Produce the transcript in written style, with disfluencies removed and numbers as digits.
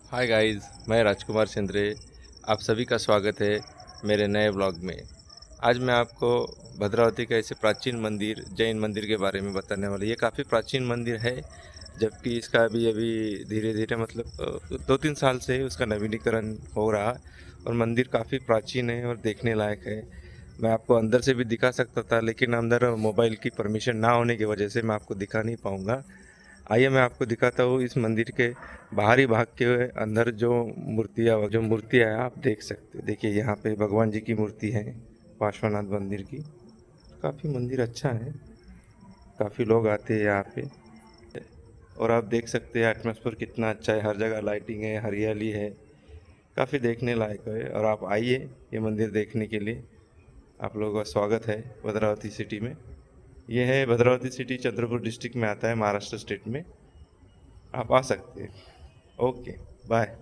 Hi guys, मैं राजकुमार चंद्रे। आप सभी का स्वागत है मेरे नए ब्लॉग में। आज मैं आपको भद्रावती का ऐसे प्राचीन मंदिर, जैन मंदिर के बारे में बताने वाला। ये काफ़ी प्राचीन मंदिर है, जबकि इसका अभी अभी धीरे धीरे मतलब 2-3 साल से उसका नवीनीकरण हो रहा। और मंदिर काफ़ी प्राचीन है और देखने लायक है। मैं आपको अंदर से भी दिखा सकता था, लेकिन अंदर मोबाइल की परमिशन ना होने की वजह से मैं आपको दिखा नहीं पाऊँगा। आइए मैं आपको दिखाता हूँ इस मंदिर के बाहरी भाग के अंदर जो मूर्तियाँ हैं आप देख सकते हैं। देखिए यहाँ पे भगवान जी की मूर्ति है, पार्श्वनाथ मंदिर की। काफ़ी मंदिर अच्छा है, काफ़ी लोग आते हैं यहाँ पे। और आप देख सकते हैं एटमॉस्फेयर कितना अच्छा है, हर जगह लाइटिंग है, हरियाली है, काफ़ी देखने लायक है। और आप आइए ये मंदिर देखने के लिए। आप लोगों का स्वागत है भद्रावती सिटी में। ये है भद्रावती सिटी, चंद्रपुर डिस्ट्रिक्ट में आता है, महाराष्ट्र स्टेट में। आप आ सकते हैं। Okay, bye.